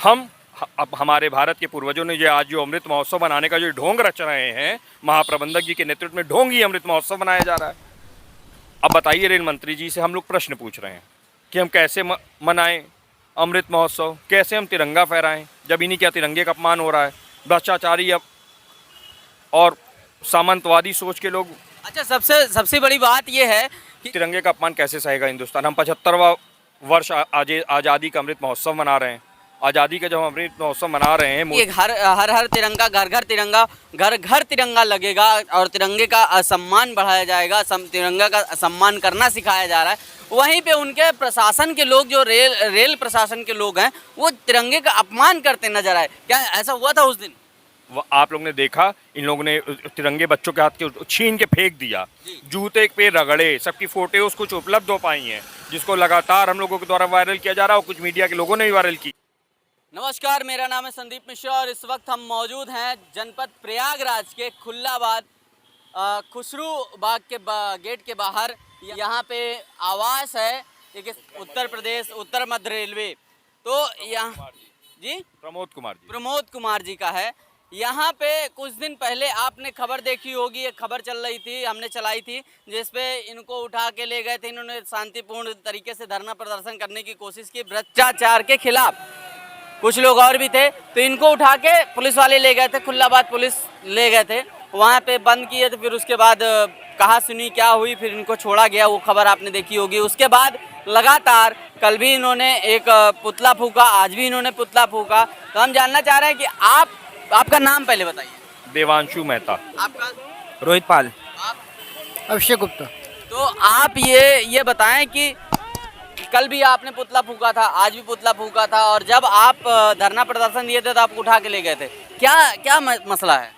हम अब हमारे भारत के पूर्वजों ने जो आज जो अमृत महोत्सव मनाने का जो ढोंग रच रहे हैं, महाप्रबंधक जी के नेतृत्व में ढोंग ही अमृत महोत्सव मनाया जा रहा है। अब बताइए, रेल मंत्री जी से हम लोग प्रश्न पूछ रहे हैं कि हम कैसे मनाएं अमृत महोत्सव, कैसे हम तिरंगा फहराएं, जब इन्हीं क्या तिरंगे का अपमान हो रहा है। भ्रष्टाचारी अब और सामंतवादी सोच के लोग। अच्छा, सबसे बड़ी बात यह है कि तिरंगे का अपमान कैसे सहेगा हिंदुस्तान। हम 75वां वर्ष आज़ादी का अमृत महोत्सव मना रहे हैं। आज़ादी का जब हम अमृत महोत्सव मना रहे हैं, ये हर तिरंगा, घर घर तिरंगा लगेगा और तिरंगे का सम्मान बढ़ाया जाएगा, तिरंगा का सम्मान करना सिखाया जा रहा है। वहीं पे उनके प्रशासन के लोग, जो रेल प्रशासन के लोग हैं, वो तिरंगे का अपमान करते नजर आए। क्या ऐसा हुआ था उस दिन? आप लोग ने देखा, इन लोगों ने तिरंगे बच्चों के हाथ के छीन के फेंक दिया, जूते पे रगड़े, सबकी फोटोज कुछ उपलब्ध हो पाई हैं, जिसको लगातार हम लोगों के द्वारा वायरल किया जा रहा है और कुछ मीडिया के लोगों ने भी वायरल की। नमस्कार, मेरा नाम है संदीप मिश्रा और इस वक्त हम मौजूद हैं जनपद प्रयागराज के खुल्लाबाद खुसरू बाग के गेट के बाहर। यहाँ पे आवास है एक उत्तर प्रदेश उत्तर मध्य रेलवे, तो यहाँ जी प्रमोद कुमार जी का है। यहाँ पे कुछ दिन पहले आपने खबर देखी होगी, एक खबर चल रही थी, हमने चलाई थी, जिसपे इनको उठा के ले गए थे। इन्होंने शांतिपूर्ण तरीके से धरना प्रदर्शन करने की कोशिश की भ्रष्टाचार के खिलाफ। कुछ लोग और भी थे, तो इनको उठा के पुलिस वाले ले गए थे, खुल्लाबाद पुलिस ले गए थे, वहाँ पे बंद किए थे। फिर उसके बाद कहा सुनी क्या हुई, फिर इनको छोड़ा गया, वो खबर आपने देखी होगी। उसके बाद लगातार कल भी इन्होंने एक पुतला फूका, आज भी इन्होंने पुतला फूका। तो हम जानना चाह रहे हैं कि आपका नाम पहले बताइए। देवांशु मेहता। आपका? रोहित पाल। आप? अभिषेक गुप्ता। तो आप ये बताएं कि कल भी आपने पुतला फूका था, आज भी पुतला फूका था, और जब आप धरना प्रदर्शन दिए थे तो आपको उठा के ले गए थे। क्या मसला है?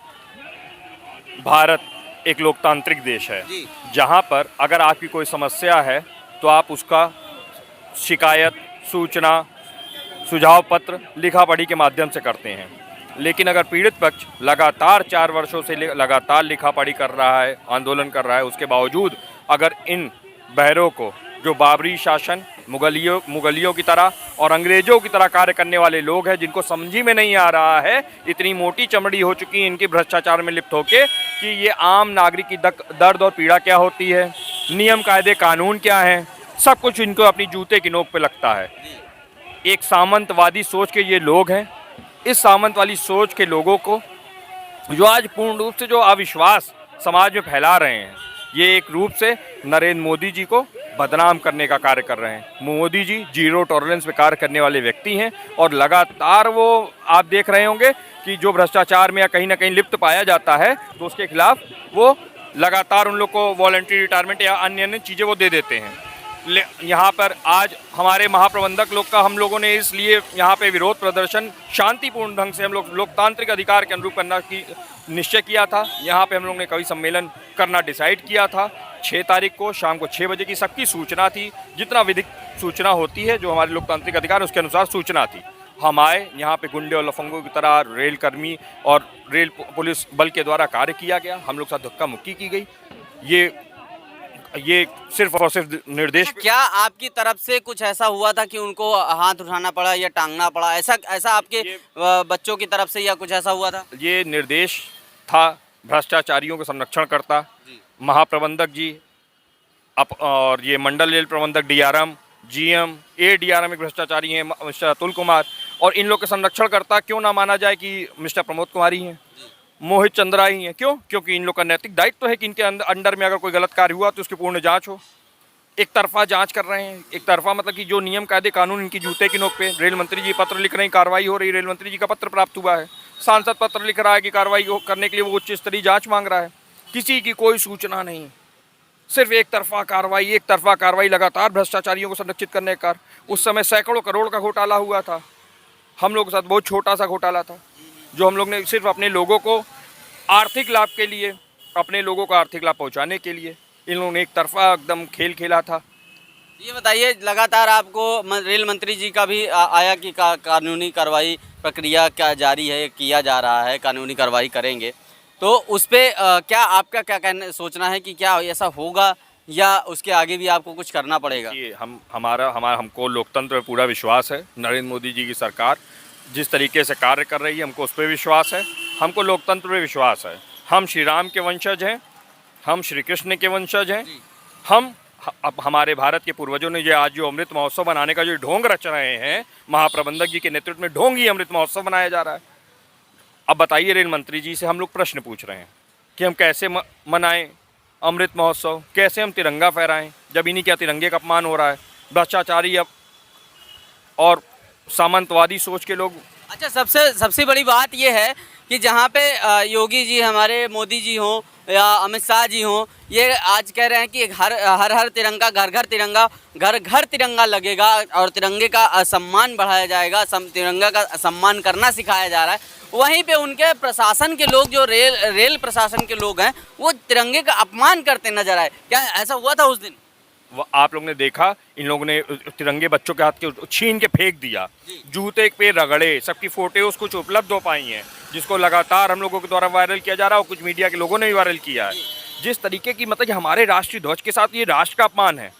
भारत एक लोकतांत्रिक देश है, जहां पर अगर आपकी कोई समस्या है तो आप उसका शिकायत, सूचना, सुझाव पत्र लिखा पढ़ी के माध्यम से करते हैं। लेकिन अगर पीड़ित पक्ष लगातार 4 वर्षों से लगातार लिखा पढ़ी कर रहा है, आंदोलन कर रहा है, उसके बावजूद अगर इन बहरों को, जो बाबरी शासन, मुगलियों की तरह और अंग्रेजों की तरह कार्य करने वाले लोग हैं, जिनको समझी में नहीं आ रहा है, इतनी मोटी चमड़ी हो चुकी है इनकी भ्रष्टाचार में लिप्त होके, कि ये आम नागरिक की दर्द और पीड़ा क्या होती है, नियम कायदे कानून क्या हैं, सब कुछ इनको अपनी जूते की नोक पे लगता है। एक सामंतवादी सोच के ये लोग हैं। इस सामंतवादी सोच के लोगों को जो आज पूर्ण रूप से जो अविश्वास समाज में फैला रहे हैं, ये एक रूप से नरेंद्र मोदी जी को बदनाम करने का कार्य कर रहे हैं। मोदी जी जीरो टॉलरेंस पे कार्य करने वाले व्यक्ति हैं और लगातार वो आप देख रहे होंगे कि जो भ्रष्टाचार में या कहीं ना कहीं लिप्त पाया जाता है तो उसके खिलाफ वो लगातार उन लोग को वॉलंटरी रिटायरमेंट या अन्य अन्य चीज़ें वो दे देते हैं। यहाँ पर आज हमारे महाप्रबंधक लोग का हम लोगों ने इसलिए यहाँ पे विरोध प्रदर्शन शांतिपूर्ण ढंग से हम लोग लोकतांत्रिक अधिकार के अनुरूप करना की निश्चय किया था। यहाँ पे हम लोग ने कवि सम्मेलन करना डिसाइड किया था। 6 तारीख को शाम को 6 बजे की सबकी सूचना थी, जितना विधिक सूचना होती है जो हमारे लोकतांत्रिक अधिकार उसके अनुसार सूचना थी। हम आए, यहाँ पे गुंडे और लफंगों की तरह रेल कर्मी और रेल पुलिस बल के द्वारा कार्य किया गया, हम लोग साथ धक्का मुक्की की गई। ये सिर्फ और सिर्फ निर्देश। क्या आपकी तरफ से कुछ ऐसा हुआ था कि उनको हाथ उठाना पड़ा या टांगना पड़ा, ऐसा आपके बच्चों की तरफ से या कुछ ऐसा हुआ था? ये निर्देश था भ्रष्टाचारियों के संरक्षण करता महाप्रबंधक जी और ये मंडल रेल प्रबंधक DRM, GM, ADRM एक भ्रष्टाचारी हैं मिस्टर अतुल कुमार, और इन लोग के संरक्षण करता क्यों ना माना जाए कि मिस्टर प्रमोद कुमार ही हैं, मोहित चंद्रा ही हैं। क्यों? क्योंकि इन लोग का नैतिक दायित्व है कि इनके अंडर में अगर कोई गलत कार्य हुआ तो उसकी पूर्ण जांच हो। एक तरफा जांच कर रहे हैं, एक तरफा मतलब कि जो नियम कायदे कानून इनकी जूते की नोक पे। रेल मंत्री जी पत्र लिख रहे हैं, कार्रवाई हो रही, रेल मंत्री जी का पत्र प्राप्त हुआ है, सांसद पत्र लिख रहा है कि कार्रवाई करने के लिए वो उच्च स्तरीय जाँच मांग रहा है। किसी की कोई सूचना नहीं, सिर्फ एक तरफा कार्रवाई लगातार भ्रष्टाचारियों को संरक्षित करने का। उस समय सैकड़ों करोड़ का घोटाला हुआ था, हम लोग के साथ बहुत छोटा सा घोटाला था, जो हम लोग ने सिर्फ अपने लोगों को आर्थिक लाभ के लिए, अपने लोगों को आर्थिक लाभ पहुंचाने के लिए इन लोगों ने एक तरफा एकदम खेल खेला था। ये बताइए, लगातार आपको रेल मंत्री जी का भी आया कि कानूनी कार्रवाई प्रक्रिया क्या जारी है, किया जा रहा है, कानूनी कार्रवाई करेंगे, तो उस पर क्या आपका क्या सोचना है कि क्या ऐसा होगा या उसके आगे भी आपको कुछ करना पड़ेगा? हमको लोकतंत्र में पूरा विश्वास है। नरेंद्र मोदी जी की सरकार जिस तरीके से कार्य कर रही है हमको उस पर विश्वास है, हमको लोकतंत्र पे विश्वास है। हम श्री राम के वंशज हैं, हम श्री कृष्ण के वंशज हैं। हम अब हमारे भारत के पूर्वजों ने जो आज जो अमृत महोत्सव बनाने का जो ढोंग रच रहे हैं, महाप्रबंधक जी के नेतृत्व में ढोंग ही अमृत महोत्सव बनाया जा रहा है। अब बताइए रेल मंत्री जी से हम लोग प्रश्न पूछ रहे हैं कि हम कैसे मनाएं अमृत महोत्सव, कैसे हम तिरंगा फहराएं जब इन्हीं के तिरंगे का अपमान हो रहा है। भ्रष्टाचारी अब और सामंतवादी सोच के लोग। अच्छा, सबसे बड़ी बात यह है कि जहाँ पे योगी जी हमारे मोदी जी हों या अमित शाह जी हों, ये आज कह रहे हैं कि हर तिरंगा, घर घर तिरंगा लगेगा और तिरंगे का सम्मान बढ़ाया जाएगा, तिरंगा का सम्मान करना सिखाया जा रहा है। वहीं पे उनके प्रशासन के लोग, जो रेल प्रशासन के लोग हैं, वो तिरंगे का अपमान करते नजर आए। क्या ऐसा हुआ था उस दिन? आप लोग ने देखा, इन लोगों ने तिरंगे बच्चों के हाथ के छीन के फेंक दिया, जूते पे रगड़े, सबकी फोटोज कुछ उपलब्ध हो पाई हैं, जिसको लगातार हम लोगों के द्वारा वायरल किया जा रहा है और कुछ मीडिया के लोगों ने भी वायरल किया है। जिस तरीके की मतलब कि हमारे राष्ट्रीय ध्वज के साथ ये राष्ट्र का अपमान है।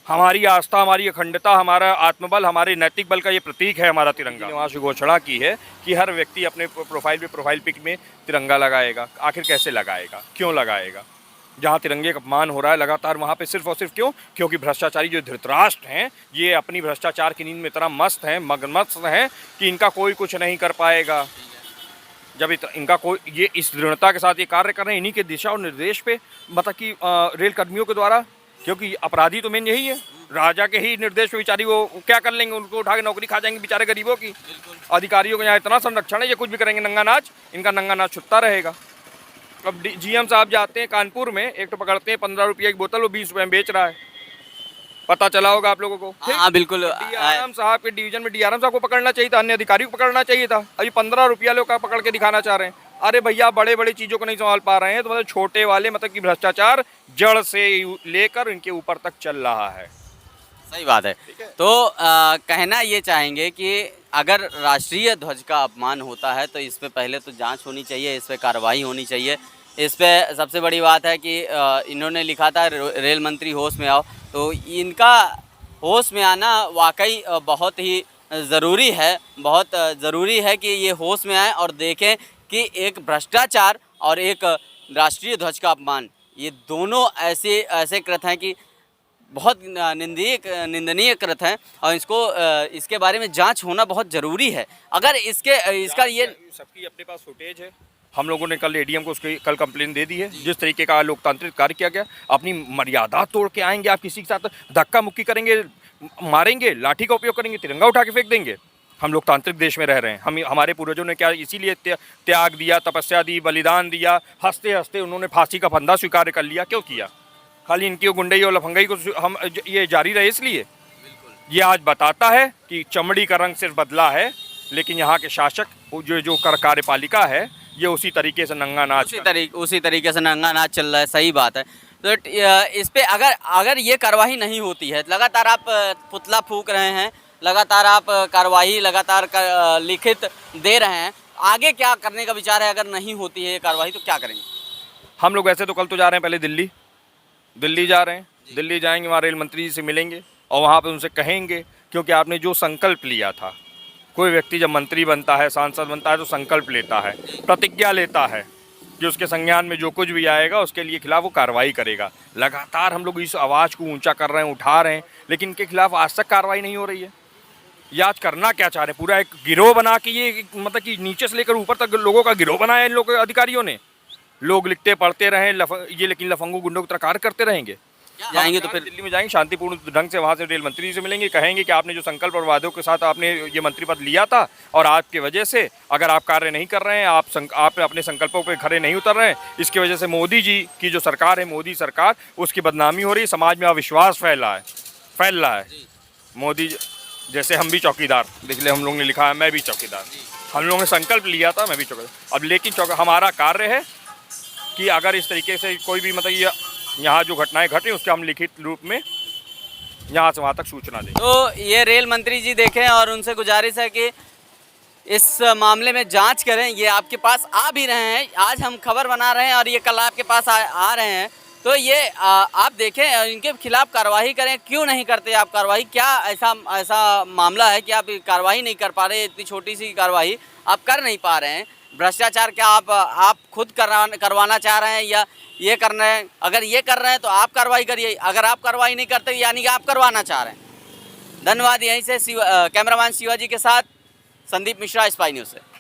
हमारी आस्था, हमारी अखंडता, हमारा आत्मबल, हमारे नैतिक बल का ये प्रतीक है हमारा तिरंगा। वहाँ से घोषणा की है कि हर व्यक्ति अपने प्रोफाइल पिक में तिरंगा लगाएगा। आखिर कैसे लगाएगा, क्यों लगाएगा? जहाँ तिरंगे का अपमान हो रहा है लगातार, वहाँ पे सिर्फ और सिर्फ क्यों? क्योंकि भ्रष्टाचारी जो धृतराष्ट्र हैं, ये अपनी भ्रष्टाचार की नींद में इतना मस्त हैं, मगनमस्त हैं कि इनका कोई कुछ नहीं कर पाएगा। जब इनका कोई, ये इस दृढ़ता के साथ ये कार्य कर रहे हैं इन्हीं के दिशा और निर्देश पे, मतलब कि रेल कर्मियों के द्वारा, क्योंकि अपराधी तो मेन यही है। राजा के ही निर्देश पे बेचारी वो क्या कर लेंगे, उनको उठा के नौकरी खा जाएंगे बेचारे गरीबों की। अधिकारियों को यहाँ इतना संरक्षण है, ये कुछ भी करेंगे, नंगा नाच, इनका नंगा नाच छुटता रहेगा। अब जीएम साहब जाते हैं कानपुर में, एक तो पकड़ते हैं 15 रुपये की बोतल, वो 20 रुपये में बेच रहा है, पता चला होगा आप लोगों को। हाँ बिल्कुल। डीआरएम साहब के डिवीजन में डीआरएम साहब को पकड़ना चाहिए था, अन्य अधिकारी को पकड़ना चाहिए था। अभी 15 रुपया लोग का पकड़ के दिखाना चाह रहे हैं। अरे भैया, बड़े बड़ी चीज़ों को नहीं संभाल पा रहे हैं तो मतलब छोटे वाले, मतलब कि भ्रष्टाचार जड़ से लेकर इनके ऊपर तक चल रहा है। सही बात है। तो कहना ये चाहेंगे कि अगर राष्ट्रीय ध्वज का अपमान होता है तो इस पे पहले तो जांच होनी चाहिए, इस पे कार्रवाई होनी चाहिए। इस पे सबसे बड़ी बात है कि इन्होंने लिखा था रेल मंत्री होश में आओ, तो इनका होश में आना वाकई बहुत ही ज़रूरी है। बहुत ज़रूरी है कि ये होश में आए और देखें कि एक भ्रष्टाचार और एक राष्ट्रीय ध्वज का अपमान, ये दोनों ऐसे कृत्य हैं कि बहुत निंदनीय कृत्य हैं और इसके बारे में जांच होना बहुत ज़रूरी है। अगर इसका ये सबकी अपने पास फुटेज है, हम लोगों ने कल एडीएम को उसकी कल कंप्लेन दे दी है। जिस तरीके का लोकतांत्रिक कार्य किया गया, अपनी मर्यादा तोड़ के आएंगे, आप किसी के साथ धक्का मुक्की करेंगे, मारेंगे, लाठी का उपयोग करेंगे, तिरंगा उठा के फेंक देंगे। हम लोकतांत्रिक देश में रह रहे हैं। हमारे पूर्वजों ने क्या इसीलिए त्याग दिया, तपस्या दी, बलिदान दिया, हंसते हंसते उन्होंने फांसी का फंदा स्वीकार कर लिया। क्यों किया? खाली इनकी गुंडई और लफंगई को हम ये जारी रहे इसलिए। ये आज बताता है कि चमड़ी का रंग सिर्फ बदला है, लेकिन यहाँ के शासक जो कार्यपालिका है, ये उसी तरीके से नंगा नाच उसी तरीके से नंगा नाच चल रहा है। सही बात है। तो इस पे अगर ये कार्रवाई नहीं होती है, लगातार आप पुतला फूंक रहे हैं, लगातार आप कार्रवाई लिखित दे रहे हैं, आगे क्या करने का विचार है? अगर नहीं होती है ये कार्रवाई तो क्या करेंगे? हम लोग वैसे तो कल तो जा रहे हैं, पहले दिल्ली जा रहे हैं। दिल्ली जाएंगे, वहाँ रेल मंत्री जी से मिलेंगे और वहाँ पे उनसे कहेंगे, क्योंकि आपने जो संकल्प लिया था, कोई व्यक्ति जब मंत्री बनता है, सांसद बनता है तो संकल्प लेता है, प्रतिज्ञा लेता है कि उसके संज्ञान में जो कुछ भी आएगा उसके लिए खिलाफ वो कार्रवाई करेगा। लगातार हम लोग इस आवाज़ को ऊंचा कर रहे हैं, उठा रहे हैं, लेकिन इनके खिलाफ आज तक कार्रवाई नहीं हो रही है। ये आज करना क्या चाह रहे हैं? पूरा एक गिरोह बना के, ये मतलब कि नीचे से लेकर ऊपर तक लोगों का गिरोह बनाया इन लोगों अधिकारियों ने। लोग लिखते पढ़ते रहें, ये लेकिन लफंगू गुंडों की तरह कार्य करते रहेंगे। जाएंगे तो फिर दिल्ली में जाएंगे, शांतिपूर्ण ढंग से वहाँ से रेल मंत्री जी से मिलेंगे, कहेंगे कि आपने जो संकल्प और वादों के साथ आपने ये मंत्री पद लिया था और आपकी वजह से अगर आप कार्य नहीं कर रहे हैं, आप अपने संकल्पों पे खरे नहीं उतर रहे हैं, इसकी वजह से मोदी जी की जो सरकार है, मोदी सरकार, उसकी बदनामी हो रही है, समाज में अविश्वास फैल रहा है। मोदी जैसे हम भी चौकीदार, देख ले, हम लोगों ने लिखा है मैं भी चौकीदार, हम लोगों ने संकल्प लिया था मैं भी चौकीदार। अब लेकिन हमारा कार्य है कि अगर इस तरीके से कोई भी मतलब यहाँ जो घटनाएं घटी उसके हम लिखित रूप में यहाँ से वहाँ तक सूचना दें। तो ये रेल मंत्री जी देखें और उनसे गुजारिश है कि इस मामले में जांच करें। ये आपके पास आ भी रहे हैं, आज हम खबर बना रहे हैं और ये कल आपके पास आ रहे हैं, तो ये आप देखें, इनके खिलाफ कार्रवाई करें, क्यों नहीं करते आप कार्रवाई? क्या ऐसा ऐसा मामला है कि आप कार्रवाई नहीं कर पा रहे? इतनी छोटी सी कार्रवाई आप कर नहीं पा रहे हैं। भ्रष्टाचार क्या आप खुद करवाना चाह रहे हैं या ये कर रहे हैं? अगर ये कर रहे हैं तो आप कार्रवाई करिए, अगर आप कार्रवाई नहीं करते यानी कि आप करवाना चाह रहे हैं। धन्यवाद। यहीं से कैमरामैन शिवाजी के साथ संदीप मिश्रा, स्पाई न्यूज़ से।